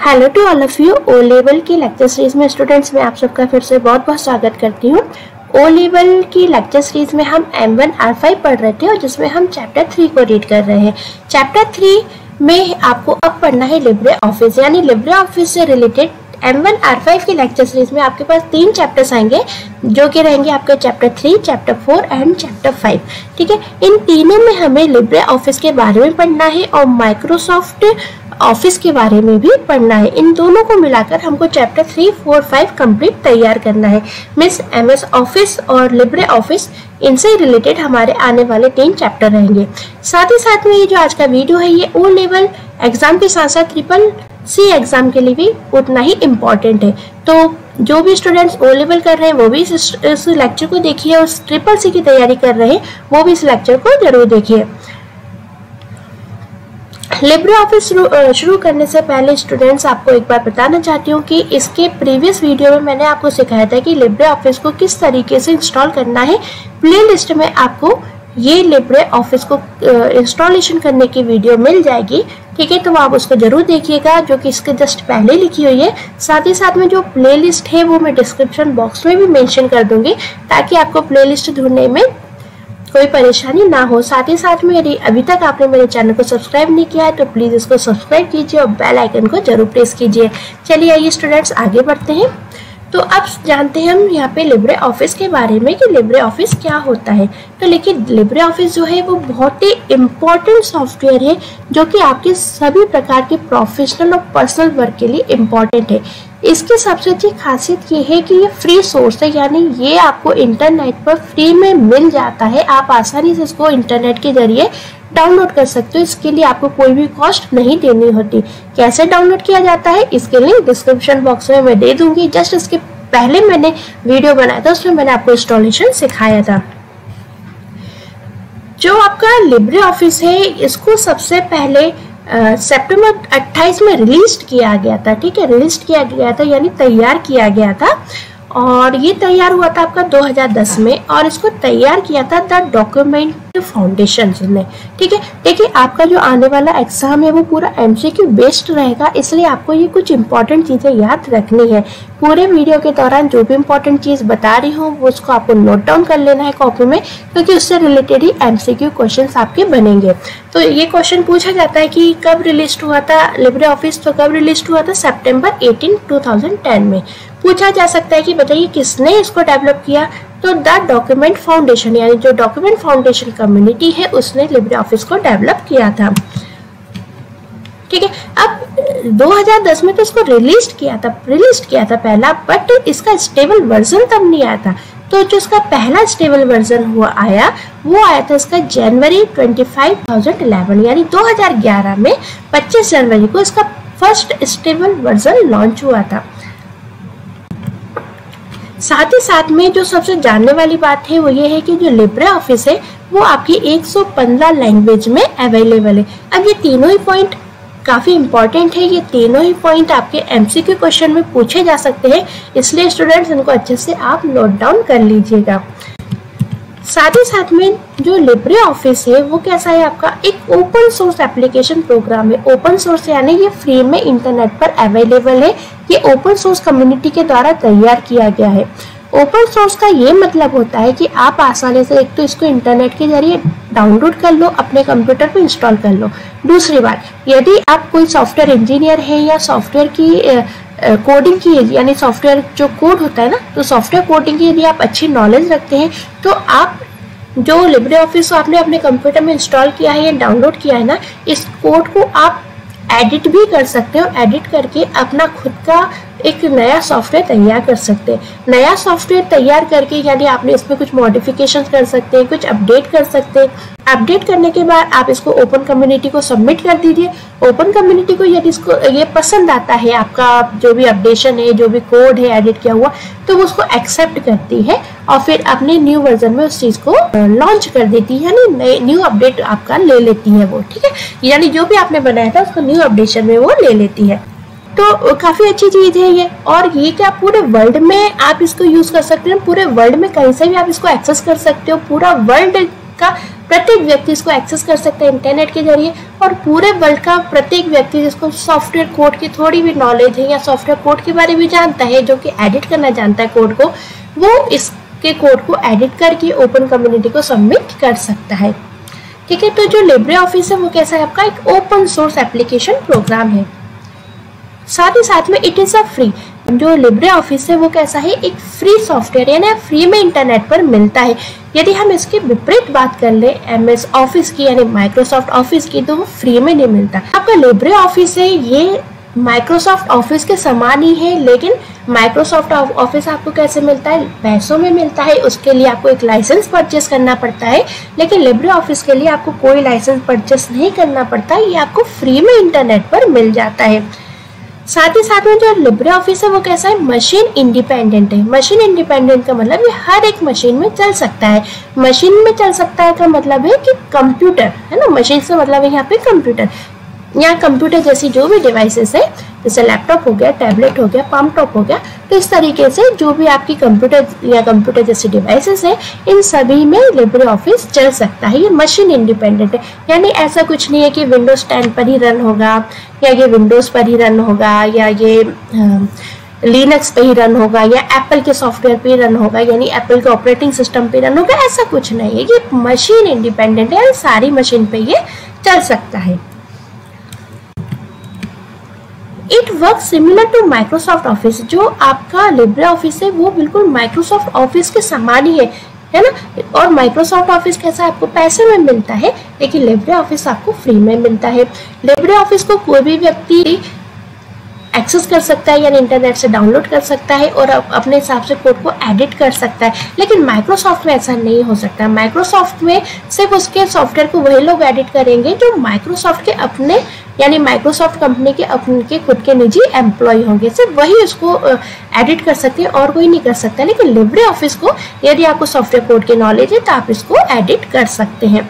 Hello to all of you. O level की lecture series में students मैं आप सबका फिर से बहुत बहुत स्वागत करती हूँ। ओ लेवल की लेक्चर सीरीज में हम M1 R5 पढ़ रहे थे और जिसमें हम चैप्टर 3 को रीड कर रहे हैं। चैप्टर 3 में आपको अब पढ़ना है लिब्रे ऑफिस, यानी लिब्रे ऑफिस से रिलेटेड M1 R5 की लेक्चर सीरीज में आपके पास 3 चैप्टर्स आएंगे जो कि रहेंगे आपके चैप्टर 3, चैप्टर 4 एंड चैप्टर 5। ठीक है, इन तीनों में हमें लिब्रे ऑफिस के बारे में पढ़ना है और माइक्रोसॉफ्ट ऑफिस के बारे में भी पढ़ना है। इन दोनों को मिलाकर हमको चैप्टर 3, 4, 5 कंप्लीट तैयार करना है। मिस MS ऑफिस और लिब्रे ऑफिस इनसे रिलेटेड हमारे आने वाले 3 चैप्टर रहेंगे। साथ ही साथ में ये जो आज का वीडियो है ये ओ लेवल एग्जाम के साथ साथ CCC एग्जाम के लिए भी उतना ही इम्पोर्टेंट है। तो जो भी स्टूडेंट्स ओ लेवल कर रहे हैं वो भी इस लेक्चर को देखिए और CCC की तैयारी कर रहे हैं वो भी इस लेक्चर को जरूर देखिए। लिब्रे ऑफिस शुरू करने से पहले स्टूडेंट्स आपको एक बार बताना चाहती हूँ कि इसके प्रीवियस वीडियो में मैंने आपको सिखाया था कि लिब्रे ऑफिस को किस तरीके से इंस्टॉल करना है। प्लेलिस्ट में आपको ये लिब्रे ऑफिस को इंस्टॉलेशन करने की वीडियो मिल जाएगी। ठीक है, तो आप उसको जरूर देखिएगा जो कि इसके जस्ट पहले लिखी हुई है। साथ ही साथ में जो प्लेलिस्ट है वो मैं डिस्क्रिप्शन बॉक्स में भी मेंशन कर दूंगी ताकि आपको प्लेलिस्ट ढूंढने में कोई परेशानी ना हो। साथ ही साथ में यदि अभी तक आपने मेरे चैनल को सब्सक्राइब नहीं किया है तो प्लीज इसको सब्सक्राइब कीजिए और बेल आइकन को जरूर प्रेस कीजिए। चलिए आइए स्टूडेंट्स आगे बढ़ते हैं। तो अब जानते हैं हम यहाँ पे लिब्रे ऑफिस के बारे में कि लिब्रे ऑफिस क्या होता है। तो लेकिन लिब्रे ऑफिस जो है वो बहुत ही इम्पोर्टेंट सॉफ्टवेयर है जो कि आपके सभी प्रकार के प्रोफेशनल और पर्सनल वर्क के लिए इम्पोर्टेंट है। इसकी सबसे अच्छी खासियत ये है कि ये फ्री सोर्स है, यानी ये आपको इंटरनेट पर फ्री में मिल जाता है। आप आसानी से इसको इंटरनेट के जरिए डाउनलोड कर सकते हो। इसके लिए आपको कोई भी कॉस्ट नहीं देनी होती। कैसे डाउनलोड किया जाता है इसके लिंक डिस्क्रिप्शन बॉक्स में मैं दे दूंगी। जस्ट इसके पहले मैंने वीडियो बनाया था उसमें मैंने आपको इंस्टॉलेशन सिखाया था। जो आपका लिब्रे ऑफिस है इसको सबसे पहले सितंबर 28 में रिलीज किया गया था। ठीक है, रिलीज किया गया था यानी तैयार किया गया था और ये तैयार हुआ था आपका 2010 में और इसको तैयार किया था द डॉक्यूमेंट फाउंडेशन ने। ठीक है, देखिए आपका जो आने वाला एग्जाम है वो पूरा MCQ बेस्ड रहेगा, इसलिए आपको ये कुछ इंपॉर्टेंट चीजें याद रखनी है। पूरे वीडियो के दौरान जो भी इंपॉर्टेंट चीज बता रही हूँ वो उसको आपको नोट डाउन कर लेना है कॉपी में, क्योंकि उससे रिलेटेड ही MCQ क्वेश्चंस आपके बनेंगे। तो ये क्वेश्चन पूछा जाता है कि कब रिलीज हुआ था लिब्रे ऑफिस, तो कब रिलीज हुआ था सितंबर 18, 2010 में। पूछा जा सकता है कि बताइए किसने इसको डेवलप किया, तो द डॉक्यूमेंट फाउंडेशन, यानी जो डॉक्यूमेंट फाउंडेशन कम्युनिटी है उसने लिब्रे ऑफिस को डेवलप किया था। ठीक है, अब 2010 में तो इसको रिलीज किया था पहला, बट इसका स्टेबल वर्जन तब नहीं आया था। तो जो इसका पहला स्टेबल वर्जन वो आया था इसका जनवरी 25, 2011, यानी 2011 में 25 जनवरी को इसका फर्स्ट स्टेबल वर्जन लॉन्च हुआ था। साथ ही साथ में जो सबसे जानने वाली बात है वो ये है कि जो लिब्रे ऑफिस है वो आपकी 115 लैंग्वेज में अवेलेबल है। अब ये तीनों ही पॉइंट काफी इंपॉर्टेंट है, ये तीनों ही पॉइंट आपके MCQ क्वेश्चन में पूछे जा सकते हैं, इसलिए स्टूडेंट्स इनको अच्छे से आप नोट डाउन कर लीजिएगा। साथ ही साथ में जो लिब्रे ऑफिस है वो कैसा है, आपका एक ओपन सोर्स एप्लीकेशन प्रोग्राम है। ओपन सोर्स यानी ये फ्री में इंटरनेट पर अवेलेबल है। ये ओपन सोर्स कम्युनिटी के द्वारा तैयार किया गया है। ओपन सोर्स का ये मतलब होता है कि आप आसानी से एक तो इसको इंटरनेट के जरिए डाउनलोड कर लो, अपने कंप्यूटर पर इंस्टॉल कर लो। दूसरी बात, यदि आप कोई सॉफ्टवेयर इंजीनियर है या सॉफ्टवेयर की कोडिंग की, यानी सॉफ्टवेयर जो कोड होता है ना, तो सॉफ्टवेयर कोडिंग की यदि आप अच्छी नॉलेज रखते हैं तो आप जो लिब्रे ऑफिस आपने अपने कंप्यूटर में इंस्टॉल किया है या डाउनलोड किया है ना, इस कोड को आप एडिट भी कर सकते हो। एडिट करके अपना खुद का एक नया सॉफ्टवेयर तैयार कर सकते हैं। नया सॉफ्टवेयर तैयार करके यानी आपने इसमें कुछ मॉडिफिकेशन कर सकते हैं, कुछ अपडेट कर सकते हैं। अपडेट करने के बाद आप इसको ओपन कम्युनिटी को सबमिट कर दीजिए। ओपन कम्युनिटी को यदि इसको ये पसंद आता है, आपका जो भी अपडेशन है, जो भी कोड है एडिट किया हुआ, तो वो उसको एक्सेप्ट करती है और फिर अपने न्यू वर्जन में उस चीज को लॉन्च कर देती है, यानी न्यू अपडेट आपका ले लेती है वो। ठीक है, यानी जो भी आपने बनाया था उसको न्यू अपडेशन में वो ले लेती है। तो काफी अच्छी चीज है ये। और ये क्या पूरे वर्ल्ड में आप इसको यूज कर सकते हैं, पूरे वर्ल्ड में कहीं से भी आप इसको एक्सेस कर सकते हो। पूरा वर्ल्ड का प्रत्येक व्यक्ति इसको एक्सेस कर सकता है इंटरनेट के जरिए और पूरे वर्ल्ड का प्रत्येक व्यक्ति जिसको सॉफ्टवेयर कोड की थोड़ी भी नॉलेज है या सॉफ्टवेयर कोड के बारे में जानता है, जो कि एडिट करना जानता है कोड को, वो इसके कोड को एडिट करके ओपन कम्युनिटी को सबमिट कर सकता है। ठीक है, तो जो लिब्रे ऑफिस है वो कैसा है, आपका एक ओपन सोर्स एप्लीकेशन प्रोग्राम है। साथ ही साथ में इट इज अ फ्री, जो लिब्रे ऑफिस है वो कैसा है, एक फ्री सॉफ्टवेयर, यानी फ्री में इंटरनेट पर मिलता है। यदि हम इसकी विपरीत बात कर ले MS ऑफिस की यानी माइक्रोसॉफ्ट ऑफिस की, तो वो फ्री में नहीं मिलता। आपका लिब्रे ऑफिस है ये माइक्रोसॉफ्ट ऑफिस के समान ही है, लेकिन माइक्रोसॉफ्ट ऑफिस आपको कैसे मिलता है, पैसों में मिलता है। उसके लिए आपको एक लाइसेंस परचेस करना पड़ता है, लेकिन लिब्रे ऑफिस के लिए आपको कोई लाइसेंस परचेस नहीं करना पड़ता, ये आपको फ्री में इंटरनेट पर मिल जाता है। साथ ही साथ में जो लिब्रे ऑफिस है वो कैसा है, मशीन इंडिपेंडेंट है। मशीन इंडिपेंडेंट का मतलब ये हर एक मशीन में चल सकता है। मशीन में चल सकता है का मतलब है कि कंप्यूटर है ना, मशीन से मतलब है यहाँ पे कंप्यूटर, यहाँ कंप्यूटर जैसी जो भी डिवाइसेस है, जैसे लैपटॉप हो गया, टैबलेट हो गया, पाम टॉप हो गया, तो इस तरीके से जो भी आपकी कंप्यूटर या कंप्यूटर जैसी डिवाइसेस है, इन सभी में लिब्रे ऑफिस चल सकता है। ये मशीन इंडिपेंडेंट है, यानी ऐसा कुछ नहीं है कि विंडोज 10 पर ही रन होगा, या ये विंडोज पर ही रन होगा, या ये लिनक्स पे ही रन होगा, या एप्पल के सॉफ्टवेयर पे ही रन होगा, यानी एप्पल के ऑपरेटिंग सिस्टम पे रन होगा, ऐसा कुछ नहीं है। ये मशीन इंडिपेंडेंट है, सारी मशीन पे ये चल सकता है। It work similar to Microsoft office, जो आपका लिब्रे ऑफिस है वो बिल्कुल माइक्रोसॉफ्ट ऑफिस के समान ही है ना। और माइक्रोसॉफ्ट ऑफिस कैसा आपको पैसे में मिलता है, लेकिन लिब्रे ऑफिस आपको फ्री में मिलता है। लिब्रे ऑफिस को कोई भी व्यक्ति एक्सेस कर सकता है, यानी इंटरनेट से डाउनलोड कर सकता है और अपने हिसाब से कोड को एडिट कर सकता है, लेकिन माइक्रोसॉफ्ट में ऐसा नहीं हो सकता। माइक्रोसॉफ्ट में सिर्फ उसके सॉफ्टवेयर को वही लोग एडिट करेंगे जो माइक्रोसॉफ्ट के अपने, यानी माइक्रोसॉफ्ट कंपनी के अपने खुद के निजी एम्प्लॉय होंगे, सिर्फ वही उसको एडिट कर सकते हैं और कोई नहीं कर सकता। लेकिन लिब्रे ऑफिस को यदि आपको सॉफ्टवेयर कोड की नॉलेज है तो आप इसको एडिट कर सकते हैं।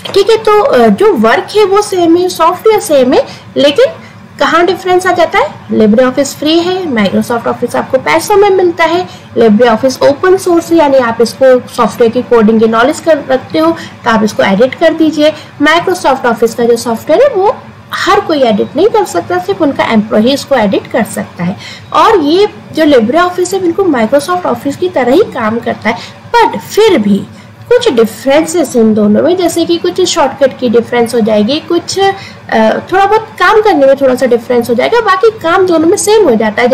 ठीक है, तो जो वर्क है वो सेम है, सॉफ्टवेयर सेम है, लेकिन कहाँ डिफरेंस आ जाता है, लिब्रे ऑफिस फ्री है, माइक्रोसॉफ्ट ऑफिस आपको पैसों में मिलता है। लिब्रे ऑफिस ओपन सोर्स है, यानी आप इसको सॉफ्टवेयर की कोडिंग की नॉलेज कर रखते हो तो आप इसको एडिट कर दीजिए। माइक्रोसॉफ्ट ऑफिस का जो सॉफ्टवेयर है वो हर कोई एडिट नहीं कर सकता, सिर्फ उनका एम्प्लॉय इसको एडिट कर सकता है। और ये जो लिब्रे ऑफिस है बिल्कुल माइक्रोसॉफ्ट ऑफिस की तरह ही काम करता है, बट फिर भी कुछ डिफरेंसेस इन दोनों में, जैसे कि कुछ शॉर्टकट की डिफरेंस हो जाएगी, कुछ थोड़ा बहुत काम करने में थोड़ा सा डिफरेंस हो जाएगा, बाकी काम दोनों में सेम हो जाता है।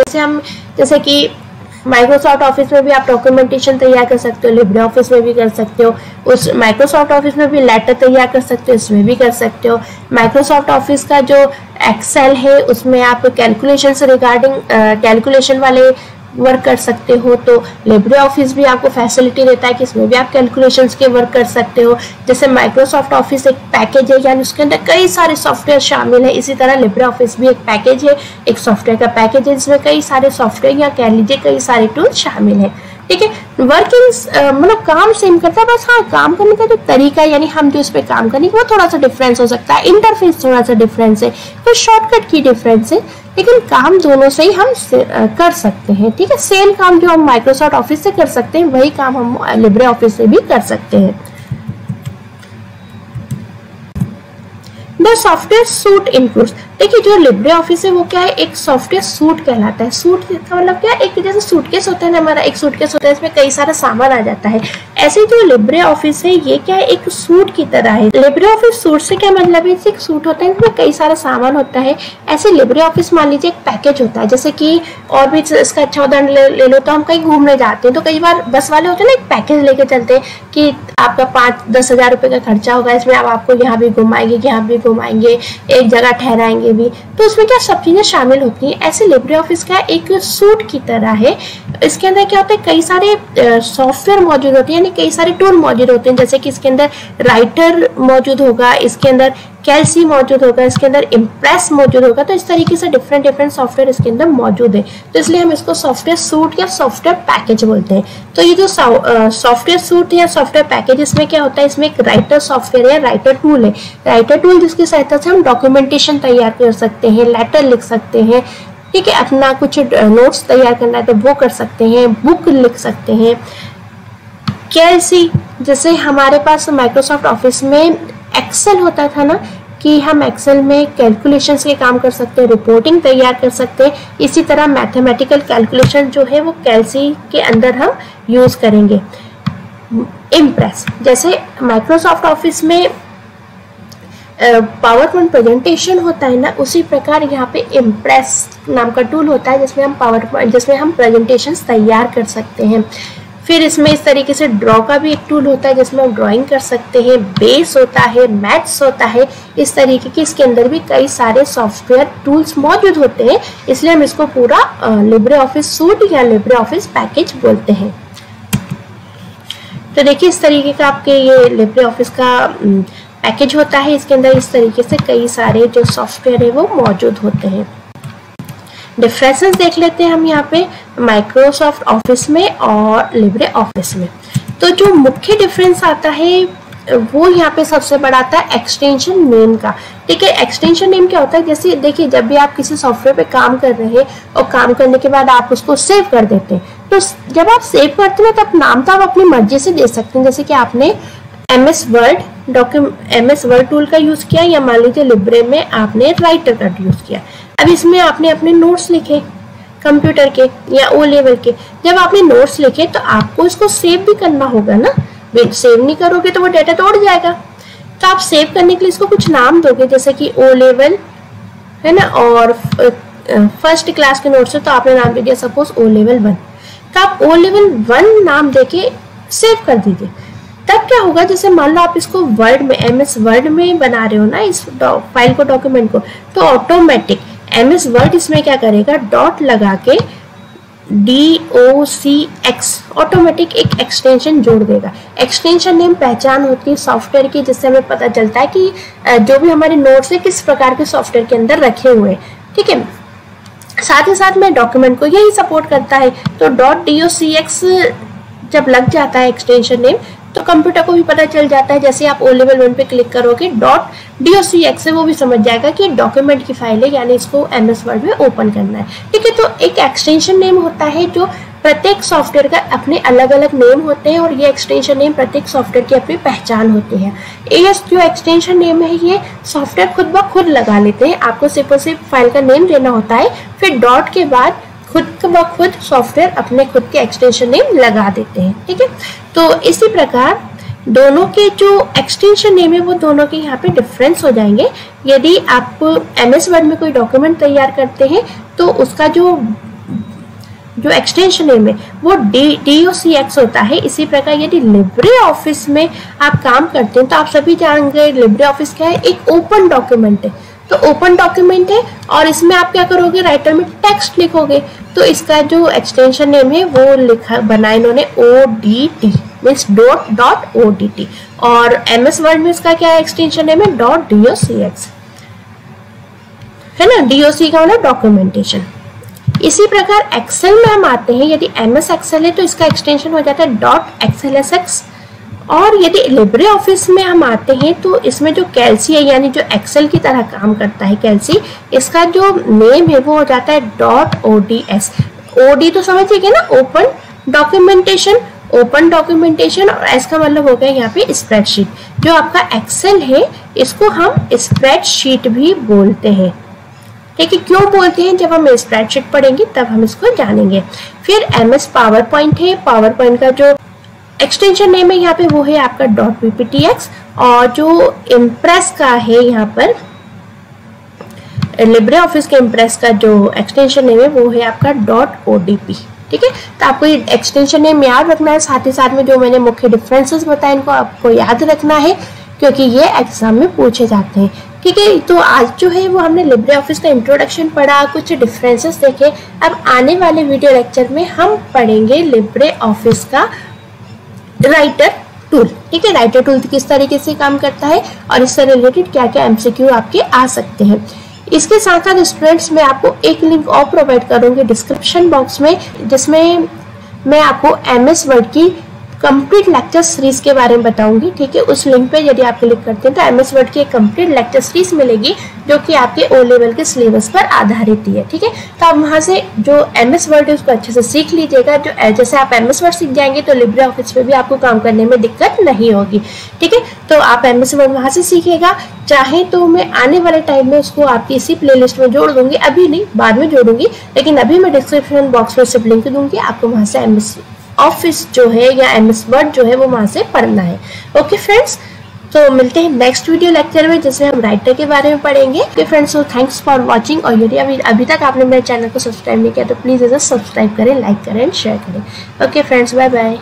जैसे कि माइक्रोसॉफ्ट ऑफिस में भी आप डॉक्यूमेंटेशन तैयार कर सकते हो, लिब्रे ऑफिस में भी कर सकते हो। उस माइक्रोसॉफ्ट ऑफिस में भी लेटर तैयार कर सकते हो, इसमें भी कर सकते हो। माइक्रोसॉफ्ट ऑफिस का जो एक्सेल है उसमें आप कैलकुलेशन से रिगार्डिंग कैलकुलेशन वाले वर्क कर सकते हो, तो लिब्रे ऑफिस भी आपको फैसिलिटी देता है कि इसमें भी आप कैलकुलेशंस के वर्क कर सकते हो। जैसे माइक्रोसॉफ्ट ऑफिस एक पैकेज है, यानी उसके अंदर कई सारे सॉफ्टवेयर शामिल है, इसी तरह लिब्रे ऑफिस भी एक पैकेज है, एक सॉफ्टवेयर का पैकेज है जिसमें कई सारे सॉफ्टवेयर या कह लीजिए कई सारे टूल शामिल है। ठीक है, वर्किंग मतलब काम सेम करता है, बस हाँ काम करने का जो तरीका है, यानी हम जो इस पे काम करेंगे वो थोड़ा सा डिफरेंस हो सकता है, इंटरफेस थोड़ा सा डिफरेंस है, कुछ शॉर्टकट की डिफरेंस है, लेकिन काम दोनों से ही हम कर सकते हैं। ठीक है, सेम काम जो हम माइक्रोसॉफ्ट ऑफिस से कर सकते हैं वही काम हम लिब्रे ऑफिस से भी कर सकते हैं। द सॉफ्टवेयर सूट इंक्लूड्स, देखिए जो लिब्रे ऑफिस है वो क्या है, एक सॉफ्टवेयर सूट कहलाता है। सूट का मतलब क्या है, एक जैसे सूटकेस होता है ना, हमारा एक सूटकेस होता है, इसमें कई सारा सामान आ जाता है, ऐसे जो लिब्रे ऑफिस है ये क्या है, एक सूट की तरह है। लिब्रे ऑफिस सूट से क्या मतलब है, एक सूट होता है इसमें कई सारा सामान होता है। ऐसे लिब्रे ऑफिस मान लीजिए एक पैकेज होता है, जैसे कि और भी इसका अच्छा उदाहरण ले लो तो हम कहीं घूमने जाते हैं तो कई बार बस वाले होते हैं ना, एक पैकेज लेके चलते हैं कि आपका 5-10 हज़ार रुपए का खर्चा होगा, इसमें आप आपको यहाँ भी घुमाएंगे, यहाँ भी घुमाएंगे, एक जगह ठहराएंगे भी, तो उसमें क्या सब चीजें शामिल होती हैं। ऐसे लिब्रे ऑफिस का एक सूट की तरह है। इसके अंदर क्या होता है, कई सारे सॉफ्टवेयर मौजूद होते हैं, यानी कई सारे टूल मौजूद होते हैं, जैसे कि इसके अंदर राइटर मौजूद होगा, इसके अंदर कैल्सी मौजूद होगा, इसके अंदर इम्प्रेस मौजूद होगा, तो इस तरीके से डिफरेंट सॉफ्टवेयर इसके अंदर मौजूद है, तो इसलिए हम इसको सॉफ्टवेयर सूट या सॉफ्टवेयर पैकेज बोलते हैं। तो ये जो सॉफ्टवेयर सूट या सॉफ्टवेयर पैकेज, इसमें क्या होता है, इसमें एक राइटर सॉफ्टवेयर है, राइटर टूल है, राइटर टूल जिसकी सहायता से हम डॉक्यूमेंटेशन तैयार कर सकते हैं, लेटर लिख सकते हैं, ठीक है, अपना कुछ नोट्स तैयार करना है तो वो कर सकते हैं, बुक लिख सकते हैं। कैल्सी, जैसे हमारे पास माइक्रोसॉफ्ट ऑफिस में एक्सेल होता था ना कि हम एक्सेल में कैलकुलेशंस के काम कर सकते हैं, रिपोर्टिंग तैयार कर सकते हैं, इसी तरह मैथमेटिकल कैलकुलेशन जो है वो कैल्सी के अंदर हम यूज करेंगे। इम्प्रेस, जैसे माइक्रोसॉफ्ट ऑफिस में पावर पॉइंट प्रेजेंटेशन होता है ना, उसी प्रकार यहाँ पे इम्प्रेस नाम का टूल होता है जिसमें हम प्रेजेंटेशंस तैयार कर सकते हैं। फिर इसमें इस तरीके से ड्रॉ का भी एक टूल होता है जिसमें हम ड्राइंग कर सकते हैं, बेस होता है, मैथ्स होता है, इस तरीके के इसके अंदर भी कई सारे सॉफ्टवेयर टूल्स मौजूद होते हैं, इसलिए हम इसको पूरा लिब्रे ऑफिस सूट या लिब्रे ऑफिस पैकेज बोलते हैं। तो देखिए इस तरीके का आपके ये लिब्रे ऑफिस का पैकेज होता है, इसके अंदर इस तरीके से कई सारे जो सॉफ्टवेयर है वो मौजूद होते हैं। डिफरेंसेस देख लेते हैं हम यहाँ पे माइक्रोसॉफ्ट ऑफिस में और लिब्रे ऑफिस में। तो जो मुख्य डिफरेंस आता है वो यहाँ पे सबसे बड़ा आता है एक्सटेंशन नेम का। ठीक है, एक्सटेंशन नेम क्या होता है, जैसे देखिए जब भी आप किसी सॉफ्टवेयर पे काम कर रहे हैं और काम करने के बाद आप उसको सेव कर देते हैं, तो जब आप सेव करते हैं तब नाम तो आप अपनी मर्जी से दे सकते हैं। जैसे कि आपने MS वर्ड टूल का यूज किया, या मान लीजिए लिब्रे में आपने राइटर का यूज किया। अब इसमें आपने अपने नोट्स लिखे कंप्यूटर के या O लेवल के, जब आपने नोट्स लिखे तो आपको इसको सेव भी करना होगा ना, सेव नहीं करोगे तो वो डेटा तो उड़ जाएगा। तो आप सेव करने के लिए इसको कुछ नाम दोगे, जैसे कि O लेवल है ना, और फर्स्ट क्लास के नोट्स है तो आपने नाम दे दिया सपोज O लेवल 1, तो आप O लेवल 1 नाम देके सेव कर दीजिए। तब क्या होगा, जैसे मान लो आप इसको वर्ड में MS वर्ड में बना रहे हो ना इस फाइल को, डॉक्यूमेंट को, तो ऑटोमेटिक MS वर्ड इसमें क्या करेगा, डॉट लगा के DOCX ऑटोमेटिक एक एक्सटेंशन जोड़ देगा। एक्सटेंशन नेम पहचान होती है सॉफ्टवेयर की, जिससे हमें पता चलता है कि जो भी हमारे नोट्स है किस प्रकार के सॉफ्टवेयर के अंदर रखे हुए हैं। ठीक है, साथ ही साथ में डॉक्यूमेंट को यही सपोर्ट करता है। तो .docx जब लग जाता है एक्सटेंशन नेम तो कंप्यूटर को भी पता चल जाता है, जैसे आप O लेवल 1 पे क्लिक करोगे .docx से वो भी समझ जाएगा कि डॉक्यूमेंट की फाइल है, यानी इसको MS वर्ड में ओपन करना है। ठीक है, तो एक एक्सटेंशन नेम होता है जो प्रत्येक सॉफ्टवेयर का अपने अलग अलग नेम होते हैं, और ये एक्सटेंशन नेम प्रत्येक सॉफ्टवेयर की अपनी पहचान होती है। ये जो एक्सटेंशन नेम है ये सॉफ्टवेयर खुद ब खुद लगा लेते हैं, आपको सिर्फ और सिर्फ फाइल का नेम देना होता है, फिर डॉट के बाद खुद ब खुद सॉफ्टवेयर अपने खुद के एक्सटेंशन नेम लगा देते हैं। ठीक है, तो इसी प्रकार दोनों के जो एक्सटेंशन नेम है वो दोनों के यहाँ पे डिफरेंस हो जाएंगे। यदि आप MS वर्ड में कोई डॉक्यूमेंट तैयार करते हैं तो उसका जो एक्सटेंशन नेम है वो DOCX होता है। इसी प्रकार यदि लिब्रे ऑफिस में आप काम करते हैं तो आप सभी जान गए लिब्रे ऑफिस क्या है, एक ओपन डॉक्यूमेंट है। तो ओपन डॉक्यूमेंट है और इसमें आप क्या करोगे, राइटर में टेक्स्ट लिखोगे, तो इसका जो एक्सटेंशन नेम है वो बना इन्होंने ODT मीन्स .ODT, और MS वर्ड में इसका क्या एक्सटेंशन नेम है .docx है ना, DOC का मतलब डॉक्यूमेंटेशन। इसी प्रकार एक्सेल में हम आते हैं, यदि MS एक्सेल है तो इसका एक्सटेंशन हो जाता है .xlsx, और यदि लिब्रे ऑफिस में हम आते हैं तो इसमें जो कैल्सी है यानी जो एक्सेल की तरह काम करता है कैल्सी, इसका जो नेम है वो हो जाता है .ods। OD तो समझिए ना, ओपन डॉक्यूमेंटेशन, ओपन डॉक्यूमेंटेशन, और एस का मतलब हो गया यहाँ पे स्प्रेडशीट। जो आपका एक्सेल है इसको हम स्प्रेडशीट भी बोलते हैं। ठीक है, क्यों बोलते हैं, जब हम स्प्रेडशीट पढ़ेंगे तब हम इसको जानेंगे। फिर MS पावर पॉइंट है, पावर पॉइंट का जो एक्सटेंशन नेम है यहाँ पे वो है आपका .pptx, और जो इम्प्रेस का है यहाँ पर लिब्रे ऑफिस के इम्प्रेस का जो एक्सटेंशन नेम है वो है आपका .odp। ठीक है, तो आपको ये एक्सटेंशन नेम याद रखना है, साथ ही साथ में जो मैंने मुख्य डिफरेंसेस बताए इनको आपको याद रखना है, क्योंकि ये एग्जाम में पूछे जाते हैं। ठीक है, तो आज जो है वो हमने लिब्रे ऑफिस का इंट्रोडक्शन पढ़ा, कुछ डिफरेंसेस देखे। अब आने वाले वीडियो लेक्चर में हम पढ़ेंगे लिब्रे ऑफिस का राइटर टूल। ठीक है, राइटर टूल किस तरीके से काम करता है और इससे रिलेटेड क्या क्या MCQ आपके आ सकते हैं। इसके साथ साथ स्टूडेंट्स मैं आपको एक लिंक और प्रोवाइड करूंगी डिस्क्रिप्शन बॉक्स में, जिसमें मैं आपको MS वर्ड की कंप्लीट लेक्चर सीरीज के बारे में बताऊंगी, ठीक है। उस लिंक पे यदि आप क्लिक करते हैं तो MS वर्ड की एक कंप्लीट लेक्चर सीरीज मिलेगी जो कि आपके O लेवल के सिलेबस पर आधारित ही है, ठीक है। तो आप वहां से जो MS वर्ड है उसको अच्छे से सीख लीजिएगा। जो जैसे आप MS वर्ड सीख जाएंगे तो लिब्रे ऑफिस में भी आपको काम करने में दिक्कत नहीं होगी, ठीक है। तो आप MS वर्ड वहां से सीखेगा। चाहे तो मैं आने वाले टाइम में उसको आपकी इसी प्लेलिस्ट में जोड़ दूंगी, अभी नहीं बाद में जोड़ूंगी, लेकिन अभी मैं डिस्क्रिप्शन बॉक्स में सिर्फ लिंक दूंगी, आपको वहां से MS ऑफिस जो है या MS वर्ड जो है वो वहां से पढ़ना है। ओके फ्रेंड्स, तो मिलते हैं नेक्स्ट वीडियो लेक्चर में जिसमें हम राइटर के बारे में पढ़ेंगे। Okay friends, so thanks for watching. और यदि अभी तक आपने मेरे चैनल को सब्सक्राइब नहीं किया तो प्लीज इसे सब्सक्राइब करें, लाइक करें एंड शेयर करें। Okay friends, bye bye.